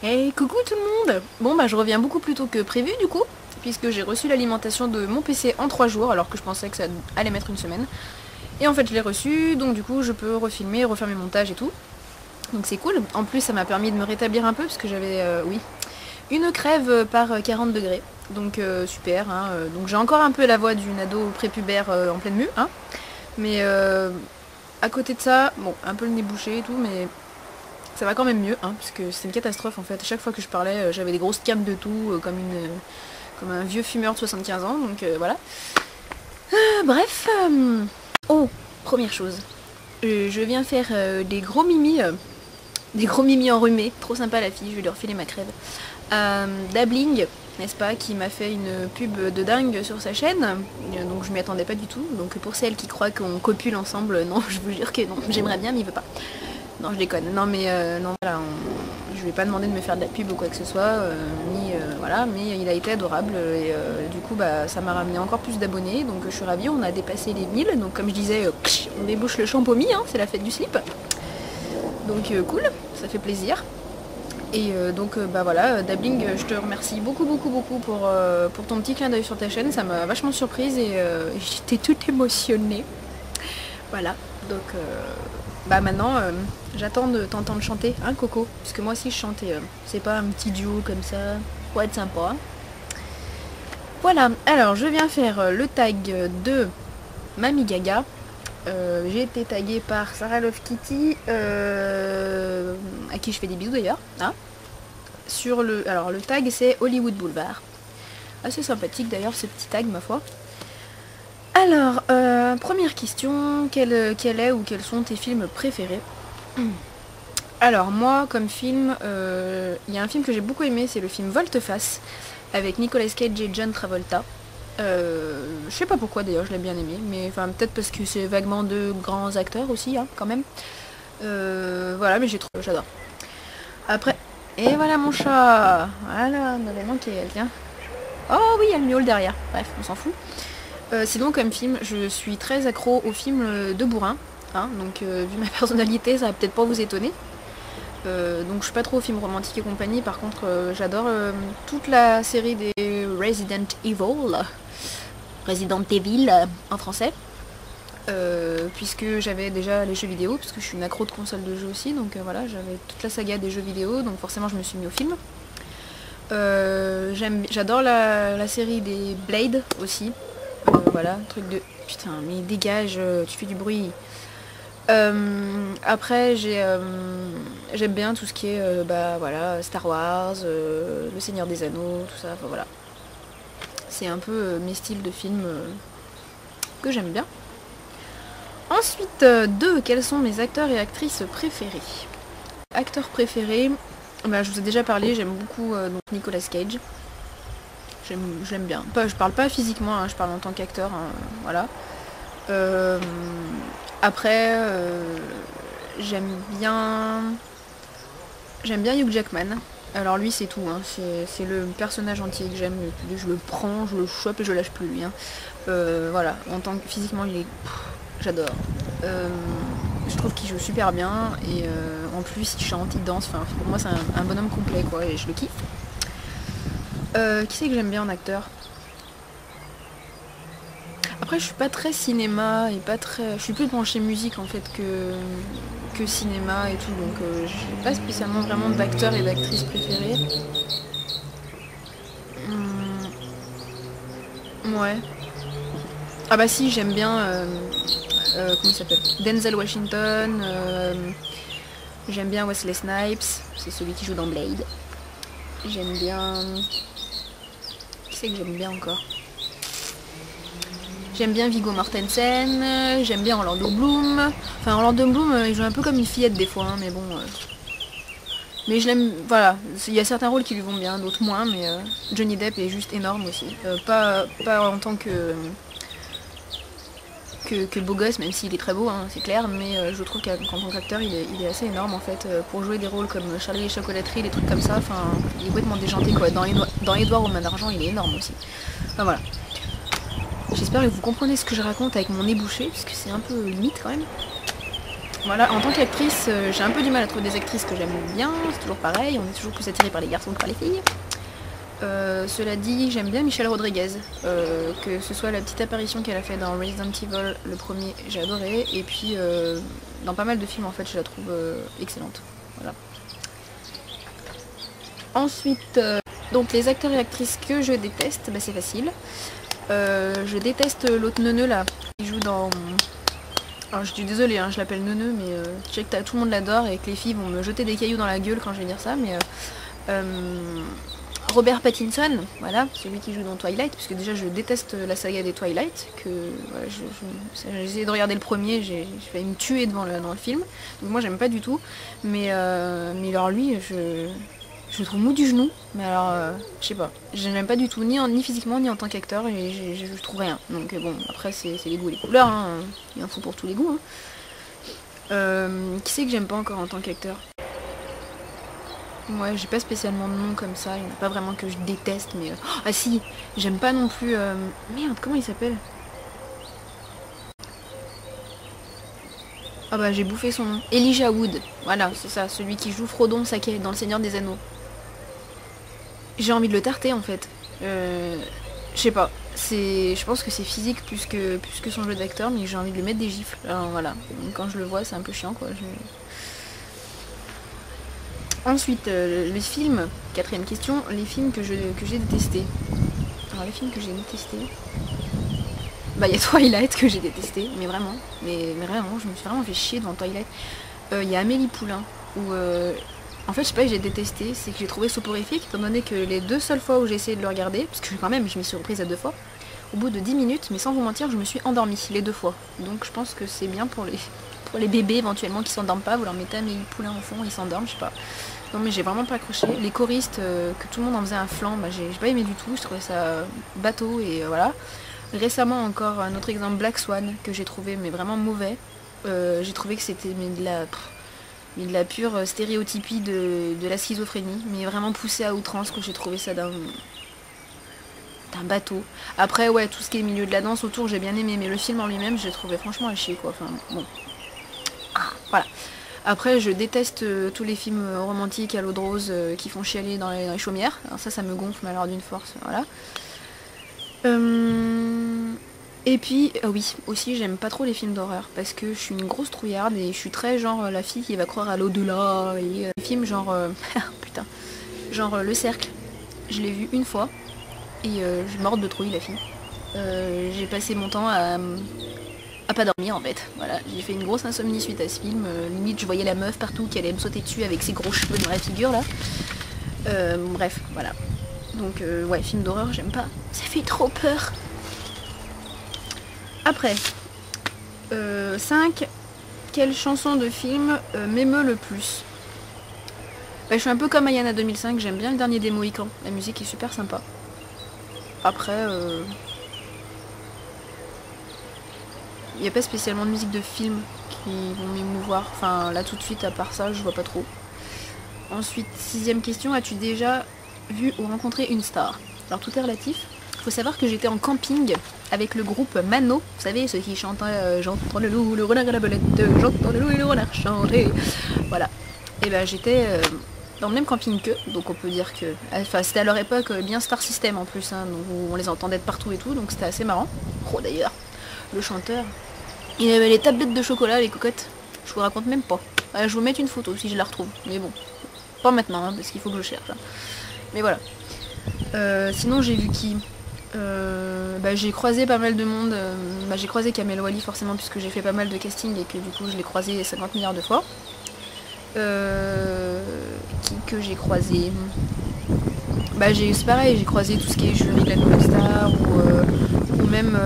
Hey, coucou tout le monde. Bon bah je reviens beaucoup plus tôt que prévu du coup, puisque j'ai reçu l'alimentation de mon PC en 3 jours alors que je pensais que ça allait mettre une semaine. Et en fait je l'ai reçu, donc du coup je peux refilmer, refaire mes montages et tout. Donc c'est cool. En plus ça m'a permis de me rétablir un peu parce que j'avais, oui, une crève par 40 degrés. Donc super, hein. Donc j'ai encore un peu la voix d'une ado prépubère en pleine mue, hein. Mais à côté de ça, bon, un peu le nez bouché et tout, mais ça va quand même mieux, hein, parce que c'est une catastrophe en fait. À chaque fois que je parlais, j'avais des grosses cannes de tout, comme un vieux fumeur de 75 ans, donc voilà. Bref, oh, première chose. Je viens faire des gros mimis enrhumés, trop sympa la fille, je vais lui refiler ma crève. Dabbling, n'est-ce pas, qui m'a fait une pub de dingue sur sa chaîne, donc je m'y attendais pas du tout. Donc pour celles qui croient qu'on copule ensemble, non, je vous jure que non, j'aimerais bien mais il veut pas. Non, je déconne. Non, mais non, voilà, je lui ai pas demandé de me faire de la pub ou quoi que ce soit, voilà, mais il a été adorable et du coup, bah, ça m'a ramené encore plus d'abonnés, donc je suis ravie. On a dépassé les 1000, donc comme je disais, on débouche le champomis, hein, c'est la fête du slip. Donc cool, ça fait plaisir. Et donc bah voilà, Dabbling, je te remercie beaucoup pour ton petit clin d'œil sur ta chaîne, ça m'a vachement surprise et j'étais toute émotionnée. Voilà, donc bah maintenant j'attends de t'entendre chanter, hein Coco, puisque moi aussi je chante et c'est pas un petit duo comme ça, pour être sympa. Voilà, alors je viens faire le tag de Mamie Gaga. J'ai été taguée par Sarah Love Kitty, à qui je fais des bisous d'ailleurs, hein. Alors le tag c'est Hollywood Boulevard. Assez sympathique d'ailleurs ce petit tag ma foi. Alors, première question, quel est ou quels sont tes films préférés? Alors moi, comme film, il y a un film que j'ai beaucoup aimé, c'est le film Volte-Face, avec Nicolas Cage et John Travolta. Je sais pas pourquoi d'ailleurs, je l'ai bien aimé, mais enfin peut-être parce que c'est vaguement deux grands acteurs aussi, hein, quand même. Voilà, mais j'adore. Après, et voilà mon chat. Voilà, on avait manqué elle, tiens. Oh oui, il y a le miaule derrière. Bref, on s'en fout. Sinon comme film, je suis très accro aux films de bourrin, hein, donc vu ma personnalité, ça va peut-être pas vous étonner. Donc je suis pas trop aux films romantiques et compagnie, par contre j'adore toute la série des Resident Evil en français, puisque j'avais déjà les jeux vidéo, puisque je suis une accro de console de jeux aussi, donc voilà, j'avais toute la saga des jeux vidéo, donc forcément je me suis mis au film. J'adore la série des Blade aussi. Voilà, truc de... Putain, mais dégage, tu fais du bruit. Après, j'aime bien tout ce qui est, bah voilà, Star Wars, Le Seigneur des Anneaux, tout ça, enfin voilà. C'est un peu mes styles de films que j'aime bien. Ensuite, quels sont mes acteurs et actrices préférés? Acteurs préférés, bah, je vous ai déjà parlé, j'aime beaucoup donc Nicolas Cage. J'aime bien. Je parle pas physiquement, hein, je parle en tant qu'acteur, hein, voilà. Après, j'aime bien Hugh Jackman. Alors lui c'est tout, hein. C'est le personnage entier que j'aime. Je le prends, je le chope et je lâche plus lui, hein. Voilà, en tant que physiquement il est... J'adore. Je trouve qu'il joue super bien et en plus il chante, il danse, enfin pour moi c'est un bonhomme complet quoi et je le kiffe. Qui c'est que j'aime bien en acteur? Après je suis pas très cinéma et pas très... Je suis plus branchée musique en fait que cinéma et tout, donc j'ai pas spécialement vraiment d'acteurs et d'actrices préférés. Ouais. Ah bah si, j'aime bien... comment il s'appelle? Denzel Washington, j'aime bien Wesley Snipes, c'est celui qui joue dans Blade. J'aime bien... Qui c'est que j'aime bien encore? J'aime bien Viggo Mortensen, j'aime bien Orlando Bloom. Enfin Orlando Bloom, il joue un peu comme une fillette des fois, hein, mais bon... Mais je l'aime, voilà, il y a certains rôles qui lui vont bien, d'autres moins, mais Johnny Depp est juste énorme aussi. Pas en tant que beau gosse, même s'il est très beau, hein, c'est clair, mais je trouve qu'en tant qu'acteur, il est assez énorme en fait, pour jouer des rôles comme Charlie et les chocolateries, des trucs comme ça, enfin, il est complètement déjanté quoi. Dans Edouard aux mains d'argent, il est énorme aussi. Enfin voilà. J'espère que vous comprenez ce que je raconte avec mon nez bouché, parce que c'est un peu limite quand même. Voilà, en tant qu'actrice, j'ai un peu du mal à trouver des actrices que j'aime bien, c'est toujours pareil, on est toujours plus attiré par les garçons que par les filles. Cela dit, j'aime bien Michelle Rodriguez, que ce soit la petite apparition qu'elle a fait dans Resident Evil, le premier, j'ai adoré, et puis dans pas mal de films en fait, je la trouve excellente. Voilà. Ensuite, donc les acteurs et actrices que je déteste, bah, c'est facile. Je déteste l'autre neuneu là, qui joue dans... Alors je suis désolée, hein, je l'appelle neuneu, mais je sais que tout le monde l'adore et que les filles vont me jeter des cailloux dans la gueule quand je vais dire ça, mais... Robert Pattinson, voilà, celui qui joue dans Twilight, puisque déjà je déteste la saga des Twilight, que voilà, j'ai essayé de regarder le premier, j'ai failli me tuer dans le film, donc moi j'aime pas du tout, mais alors lui, je le trouve mou du genou, mais alors, je sais pas, je l'aime pas du tout, ni physiquement, ni en tant qu'acteur, et je trouve rien, donc bon, après c'est les goûts et les couleurs, hein. Il y en faut pour tous les goûts. Hein. Qui c'est que j'aime pas encore en tant qu'acteur? Ouais, j'ai pas spécialement de nom comme ça, il n'y en a pas vraiment que je déteste, mais... Ah si, j'aime pas non plus... Merde, comment il s'appelle? Ah bah j'ai bouffé son nom. Elijah Wood, voilà, c'est ça, celui qui joue Frodon Sake dans Le Seigneur des Anneaux. J'ai envie de le tarter en fait. Je sais pas, je pense que c'est physique plus que son jeu d'acteur, mais j'ai envie de lui mettre des gifles. Alors, voilà, donc, quand je le vois c'est un peu chiant quoi. Ensuite, les films, quatrième question, les films que j'ai détestés. Alors les films que j'ai détestés... Bah il y a Twilight que j'ai détesté, mais vraiment, vraiment, je me suis vraiment fait chier devant Twilight. Il y a Amélie Poulain, où en fait je sais pas que j'ai détesté, c'est que j'ai trouvé soporifique, étant donné que les 2 seules fois où j'ai essayé de le regarder, parce que quand même je m'y suis reprise à 2 fois, au bout de 10 minutes, mais sans vous mentir, je me suis endormie les 2 fois. Donc je pense que c'est bien pour les bébés éventuellement qui s'endorment pas, vous leur mettez Amélie Poulain au fond, ils s'endorment, je sais pas. Non mais j'ai vraiment pas accroché. Les choristes, que tout le monde en faisait un flanc, bah, j'ai pas aimé du tout, je trouvais ça bateau et voilà. Récemment encore un autre exemple, Black Swan, que j'ai trouvé mais vraiment mauvais. J'ai trouvé que c'était de la pure stéréotypie de la schizophrénie, mais vraiment poussé à outrance, que j'ai trouvé ça d'un bateau. Après ouais, tout ce qui est milieu de la danse autour j'ai bien aimé, mais le film en lui-même j'ai trouvé franchement à chier quoi. Enfin bon. Voilà. Après je déteste tous les films romantiques à l'eau de rose qui font chialer dans les chaumières. Alors ça me gonfle mais alors d'une force, voilà. Et puis, oui, aussi j'aime pas trop les films d'horreur, parce que je suis une grosse trouillarde et je suis très genre la fille qui va croire à l'au-delà, et les films genre, putain, genre Le Cercle, je l'ai vu une fois, et je suis morte de trouille la fille. J'ai passé mon temps à pas dormir en fait, voilà, j'ai fait une grosse insomnie suite à ce film, limite je voyais la meuf partout qui allait me sauter dessus avec ses gros cheveux dans la figure là. Bref, voilà. Donc ouais, film d'horreur, j'aime pas. Ça fait trop peur. Après, 5. Quelle chanson de film m'émeut le plus? Bah, je suis un peu comme Ayana 2005, j'aime bien le dernier des Mohicans. La musique est super sympa. Après, il n'y a pas spécialement de musique de film qui vont m'émouvoir. Enfin, là tout de suite, à part ça, je vois pas trop. Ensuite, 6ème question, as-tu déjà vu ou rencontré une star? Alors tout est relatif. Il faut savoir que j'étais en camping avec le groupe Mano, vous savez, ceux qui chantent j'entends le loup, le renard et la belette, j'entends le loup et le renard chanter. Voilà. Et ben j'étais dans le même camping qu'eux, donc on peut dire que... Enfin c'était à leur époque bien Star System en plus, hein, donc on les entendait de partout et tout, donc c'était assez marrant. Oh d'ailleurs, le chanteur, il avait les tablettes de chocolat, les cocottes, je vous raconte même pas. Je vous mets une photo si je la retrouve, mais bon, pas maintenant, hein, parce qu'il faut que je cherche. Hein. Mais voilà. Sinon j'ai vu qui j'ai croisé pas mal de monde. J'ai croisé Kamel Wally forcément puisque j'ai fait pas mal de casting et que du coup je l'ai croisé 50 milliards de fois. Qui que j'ai croisé? C'est pareil, j'ai croisé tout ce qui est jury de la Nouvelle Star ou même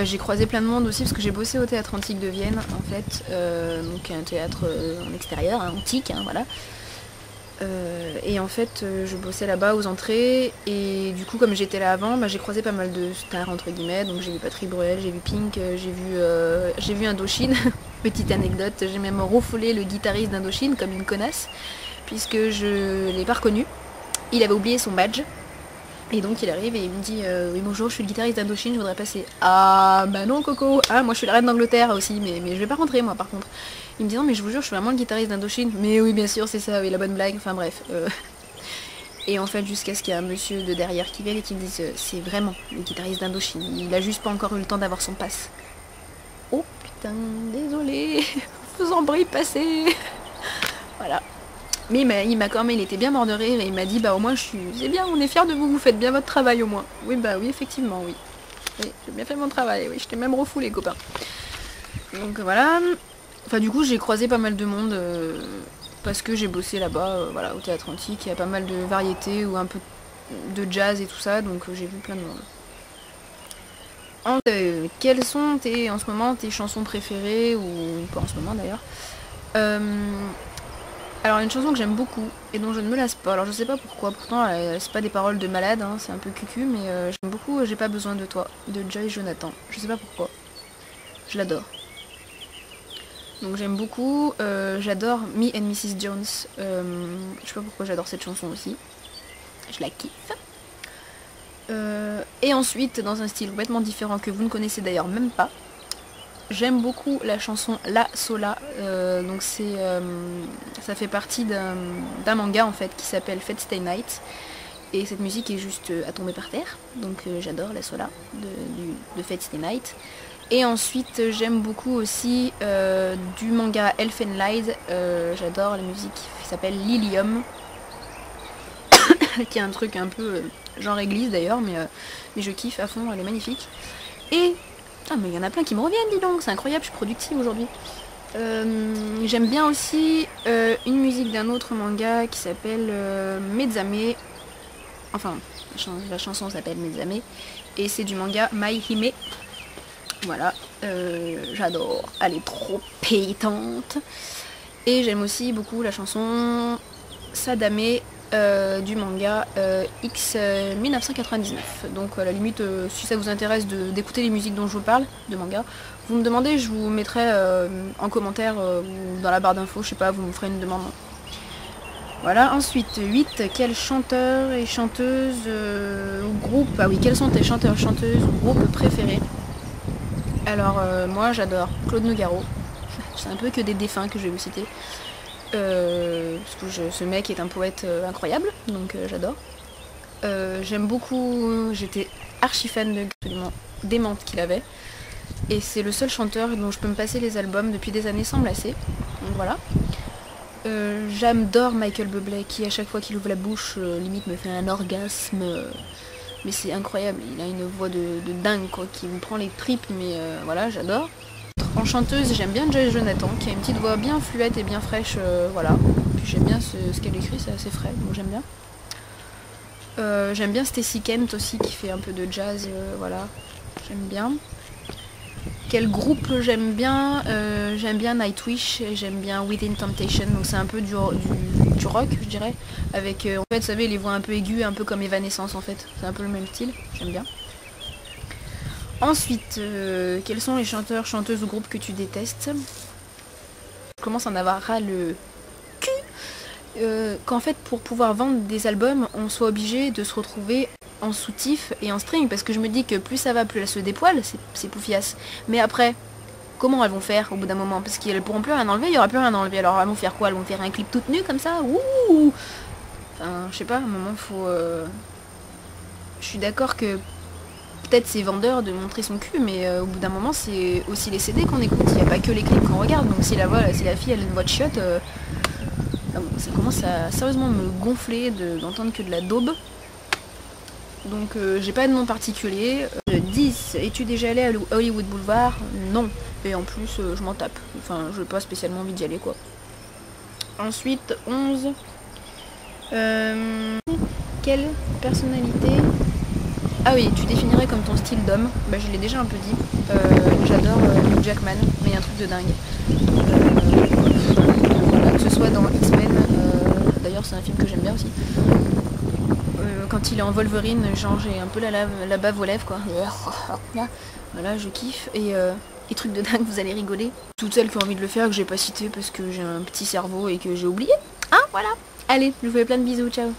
j'ai croisé plein de monde aussi parce que j'ai bossé au théâtre antique de Vienne en fait, donc un théâtre en extérieur, hein, antique, hein, voilà. Et en fait je bossais là-bas aux entrées et du coup comme j'étais là avant j'ai croisé pas mal de stars entre guillemets, donc j'ai vu Patrick Bruel, j'ai vu Pink, j'ai vu Indochine. Petite anecdote, j'ai même refoulé le guitariste d'Indochine comme une connasse puisque je l'ai pas reconnu, il avait oublié son badge Et donc il arrive et il me dit oui bonjour, je suis le guitariste d'Indochine, je voudrais passer. Ah bah non Coco, ah moi je suis la reine d'Angleterre aussi, mais je vais pas rentrer moi par contre. Il me dit non mais je vous jure je suis vraiment le guitariste d'Indochine. Mais oui bien sûr c'est ça, oui la bonne blague, enfin bref. Et en fait jusqu'à ce qu'il y ait un monsieur de derrière qui vienne et qui me dise c'est vraiment le guitariste d'Indochine, il a juste pas encore eu le temps d'avoir son pass. Oh putain, désolé, vous en brille passer. Voilà. Mais il m'a quand même, il était bien mort de rire et il m'a dit bah au moins c'est bien, on est fiers de vous, vous faites bien votre travail au moins. Oui bah oui effectivement oui. Oui, j'ai bien fait mon travail, oui, j'étais même refoulée les copains. Donc voilà. Enfin du coup j'ai croisé pas mal de monde parce que j'ai bossé là-bas, voilà, au théâtre antique, il y a pas mal de variétés ou un peu de jazz et tout ça, donc j'ai vu plein de monde. Quelles sont en ce moment tes chansons préférées, ou pas en ce moment d'ailleurs. Alors une chanson que j'aime beaucoup et dont je ne me lasse pas, alors je sais pas pourquoi, pourtant c'est pas des paroles de malade, hein, c'est un peu cucu, mais j'aime beaucoup J'ai pas besoin de toi, de Joy Jonathan, je sais pas pourquoi, je l'adore. Donc j'aime beaucoup, j'adore Me and Mrs Jones, je sais pas pourquoi j'adore cette chanson aussi, je la kiffe. Et ensuite, dans un style complètement différent que vous ne connaissez d'ailleurs même pas, j'aime beaucoup la chanson La Sola, donc ça fait partie d'un manga en fait qui s'appelle Fate Stay Night, et cette musique est juste à tomber par terre, donc j'adore La Sola de Fate Stay Night. Et ensuite j'aime beaucoup aussi du manga Elfen Lied, j'adore la musique qui s'appelle Lilium, qui est un truc un peu genre église d'ailleurs, mais je kiffe à fond, elle est magnifique. Et ah mais il y en a plein qui me reviennent, dis donc, c'est incroyable, je suis productive aujourd'hui. J'aime bien aussi une musique d'un autre manga qui s'appelle Mezame. Enfin, la chanson s'appelle Mezame. Et c'est du manga My Hime. Voilà, j'adore, elle est trop pétante. Et j'aime aussi beaucoup la chanson Sadame du manga X 1999. Donc à la limite, si ça vous intéresse d'écouter les musiques dont je vous parle, de manga, vous me demandez, je vous mettrai en commentaire ou dans la barre d'infos, je sais pas, vous me ferez une demande. Voilà, ensuite 8, quels chanteurs et chanteuses ou groupes, ah oui, quels sont tes chanteurs, chanteuses ou groupes préférés? Alors moi j'adore Claude Nougaro, c'est un peu que des défunts que je vais vous citer. Parce que ce mec est un poète incroyable, donc j'adore. J'aime beaucoup, j'étais archi fan de absolument démente qu'il avait. Et c'est le seul chanteur dont je peux me passer les albums depuis des années sans me lasser. Donc voilà. J'adore Michael Bublé qui à chaque fois qu'il ouvre la bouche, limite me fait un orgasme. Mais c'est incroyable, il a une voix de dingue quoi, qui me prend les tripes, mais voilà, j'adore. En chanteuse, j'aime bien Joy Jonathan, qui a une petite voix bien fluette et bien fraîche, voilà. Puis j'aime bien ce qu'elle écrit, c'est assez frais, donc j'aime bien. J'aime bien Stacy Kent aussi, qui fait un peu de jazz, voilà, j'aime bien. Quel groupe j'aime bien? J'aime bien Nightwish, j'aime bien Within Temptation, donc c'est un peu du rock, je dirais, avec, en fait, vous savez, les voix un peu aiguës, un peu comme Evanescence en fait, c'est un peu le même style, j'aime bien. Ensuite, quels sont les chanteurs, chanteuses ou groupes que tu détestes? Je commence à en avoir ras le cul. Qu'en fait, pour pouvoir vendre des albums, on soit obligé de se retrouver en soutif et en string, parce que je me dis que plus ça va, plus elles se dépoilent, c'est poufias. Mais après, comment elles vont faire au bout d'un moment? Parce qu'elles pourront plus rien enlever, il y aura plus rien à enlever. Alors elles vont faire quoi? Elles vont faire un clip toute nue comme ça? Ouh! Enfin, je sais pas, à un moment, faut... Je suis d'accord que peut-être c'est vendeur de montrer son cul, mais au bout d'un moment c'est aussi les CD qu'on écoute, il n'y a pas que les clips qu'on regarde, donc si la fille elle a une voix de chiotte, ça commence à sérieusement me gonfler d'entendre que de la daube. Donc j'ai pas de nom particulier. 10, es-tu déjà allé à Hollywood Boulevard? Non, et en plus je m'en tape, enfin je n'ai pas spécialement envie d'y aller quoi. Ensuite 11, quelle personnalité... Ah oui, tu définirais comme ton style d'homme? Bah je l'ai déjà un peu dit. J'adore Hugh Jackman, mais il y a un truc de dingue. Voilà, que ce soit dans X-Men, d'ailleurs c'est un film que j'aime bien aussi. Quand il est en Wolverine, genre j'ai un peu la bave aux lèvres quoi. Voilà, je kiffe. Et truc de dingue, vous allez rigoler. Toutes celles qui ont envie de le faire, que j'ai pas cité parce que j'ai un petit cerveau et que j'ai oublié. Hein, voilà. Allez, je vous fais plein de bisous, ciao.